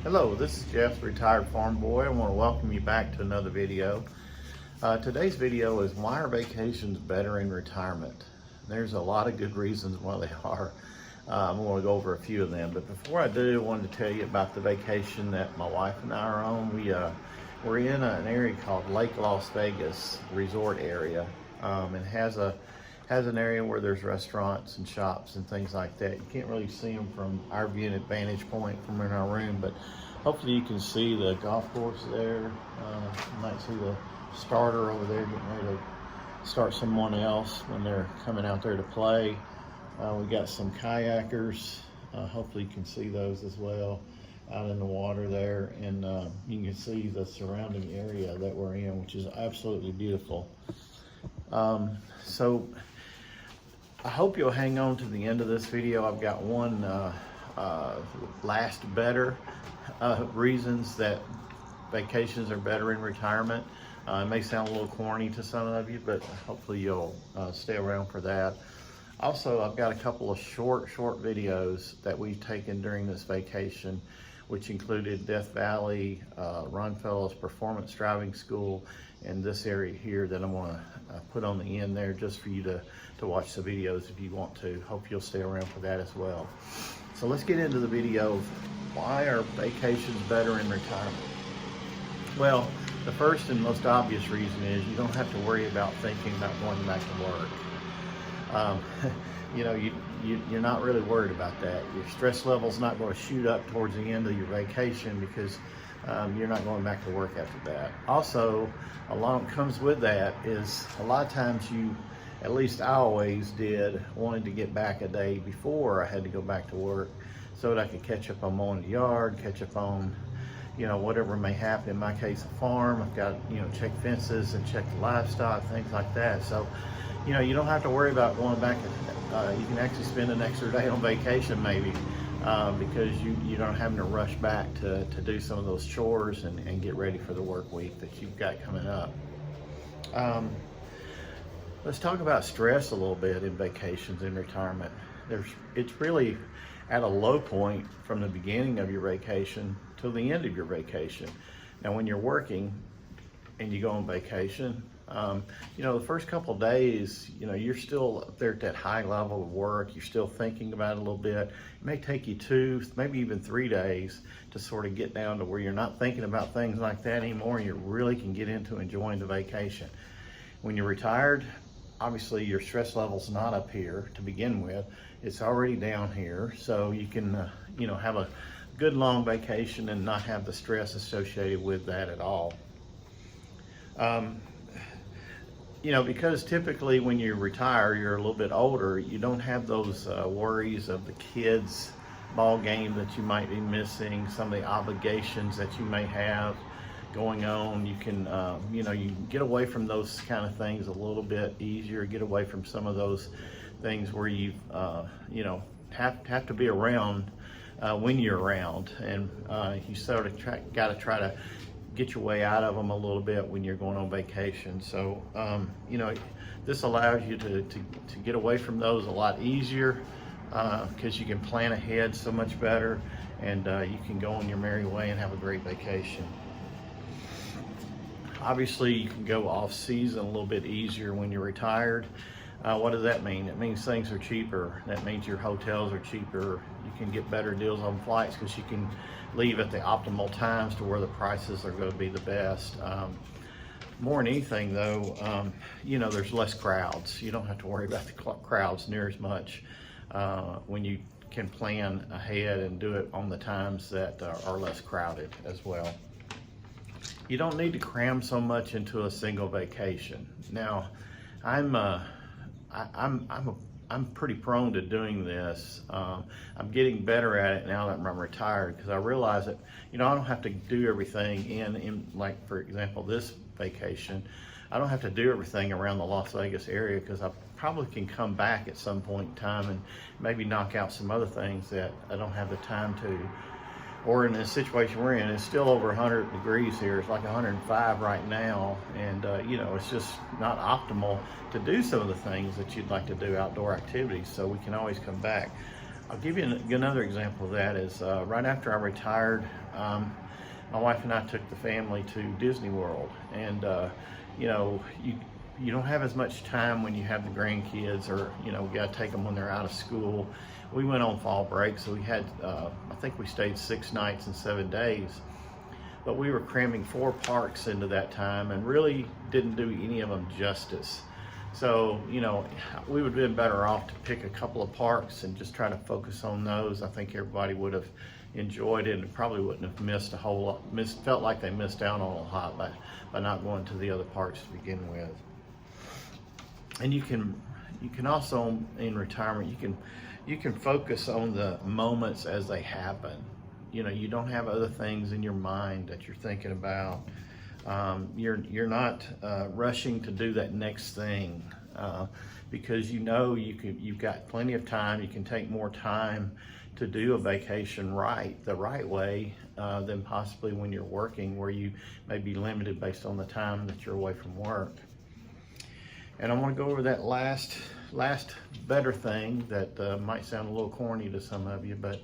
Hello, this is Jeff, the Retired Farm Boy. I want to welcome you back to another video. Today's video is why are vacations better in retirement? There's a lot of good reasons why they are. I'm going to go over a few of them, but before I do, I wanted to tell you about the vacation that my wife and I are on. We're in an area called Lake Las Vegas resort area. It has an area where there's restaurants and shops and things like that. You can't really see them from our vantage point from in our room, but hopefully you can see the golf course there. You might see the starter over there getting ready to start someone else when they're coming out there to play. We got some kayakers. Hopefully you can see those as well out in the water there, and you can see the surrounding area that we're in, which is absolutely beautiful. So I hope you'll hang on to the end of this video. I've got one last better reasons that vacations are better in retirement. It may sound a little corny to some of you, but hopefully you'll stay around for that. Also, I've got a couple of short videos that we've taken during this vacation, which included Death Valley, Ron Fellows Performance Driving School, and this area here that I'm going to put on the end there just for you to watch the videos if you want to. Hope you'll stay around for that as well. So let's get into the video of why are vacations better in retirement. Well, the first and most obvious reason is you don't have to worry about thinking about going back to work. You know, you're not really worried about that. Your stress level's not going to shoot up towards the end of your vacation because you're not going back to work after that. Also, along comes with that is a lot of times at least I always did, wanted to get back a day before I had to go back to work so that I could catch up on mowing the yard, catch up on, you know, whatever may happen. In my case, a farm, I've got, you know, check fences and check the livestock, things like that. So, you know, you don't have to worry about going back. You can actually spend an extra day on vacation maybe because you don't having to rush back to do some of those chores and get ready for the work week that you've got coming up. Let's talk about stress a little bit in vacations in retirement. It's really at a low point from the beginning of your vacation till the end of your vacation. Now, when you're working and you go on vacation, you know, the first couple of days, you know, you're still up there at that high level of work. You're still thinking about it a little bit. It may take you 2, maybe even 3 days to sort of get down to where you're not thinking about things like that anymore, and you really can get into enjoying the vacation. When you're retired, obviously your stress level's not up here to begin with. It's already down here, so you can, you know, have a good long vacation and not have the stress associated with that at all. You know, because typically when you retire, you're a little bit older, you don't have those worries of the kids' ball game that you might be missing, some of the obligations that you may have going on. You can, you know, you can get away from those kind of things a little bit easier, get away from some of those things where you, you know, have to be around when you're around, and you sort of got to try to get your way out of them a little bit when you're going on vacation. So, you know, this allows you to get away from those a lot easier because you can plan ahead so much better, and you can go on your merry way and have a great vacation. Obviously, you can go off season a little bit easier when you're retired. What does that mean? It means things are cheaper. That means your hotels are cheaper. You can get better deals on flights because you can leave at the optimal times to where the prices are going to be the best. More than anything though, you know, there's less crowds. You don't have to worry about the crowds near as much when you can plan ahead and do it on the times that are less crowded as well. You don't need to cram so much into a single vacation. Now, I'm pretty prone to doing this. I'm getting better at it now that I'm retired because I realize that, you know, I don't have to do everything in like, for example, this vacation. I don't have to do everything around the Las Vegas area because I probably can come back at some point in time and maybe knock out some other things that I don't have the time to. Or in the situation we're in, it's still over 100 degrees here. It's like 105 right now. And, you know, it's just not optimal to do some of the things that you'd like to do, outdoor activities. So we can always come back. I'll give you another example of that is right after I retired, my wife and I took the family to Disney World, and you know, you don't have as much time when you have the grandkids, or you know, we got to take them when they're out of school. We went on fall break, so we had I think we stayed 6 nights and 7 days, but we were cramming 4 parks into that time and really didn't do any of them justice. So, you know, we would have been better off to pick a couple of parks and just try to focus on those. I think everybody would have enjoyed it and probably wouldn't have missed a whole lot, felt like they missed out on a lot by not going to the other parks to begin with. And you can also, in retirement, you can focus on the moments as they happen. You know, you don't have other things in your mind that you're thinking about. You're not rushing to do that next thing because you know you've got plenty of time. You can take more time to do a vacation the right way than possibly when you're working, where you may be limited based on the time that you're away from work. And I want to go over that last better thing that might sound a little corny to some of you, but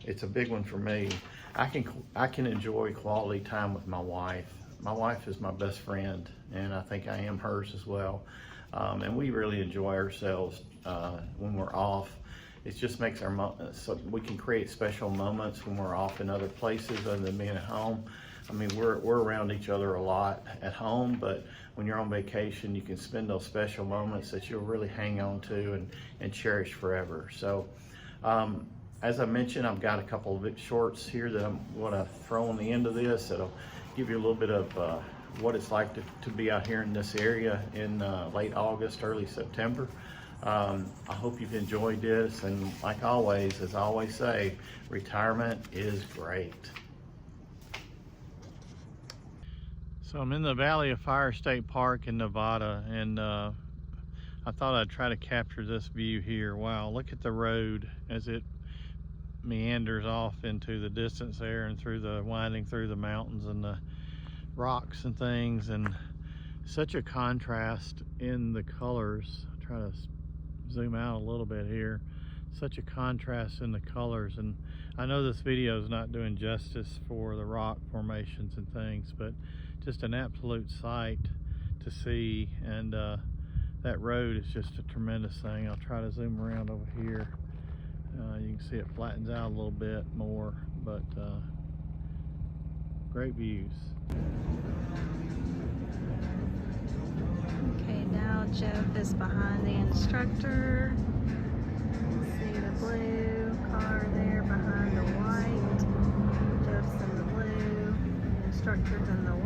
it's a big one for me. I can enjoy quality time with my wife. My wife is my best friend, and I think I am hers as well. And we really enjoy ourselves when we're off. It just makes so we can create special moments when we're off in other places other than being at home. I mean, we're around each other a lot at home, but when you're on vacation, you can spend those special moments that you'll really hang on to and cherish forever. So, as I mentioned, I've got a couple of shorts here that I'm going to throw on the end of this that'll give you a little bit of what it's like to be out here in this area in late August, early September. I hope you've enjoyed this, and like always, as I always say, retirement is great. So I'm in the Valley of Fire State Park in Nevada, and I thought I'd try to capture this view here. Wow, look at the road as it meanders off into the distance there and winding through the mountains and the rocks and things, and such a contrast in the colors. I'll try to zoom out a little bit here. Such a contrast in the colors, and I know this video is not doing justice for the rock formations and things, but just an absolute sight to see. And that road is just a tremendous thing. I'll try to zoom around over here. You can see it flattens out a little bit more, but great views. Okay, now Jeff is behind the instructor. See the blue car there behind the white. Jeff's in the blue, the instructor's in the white.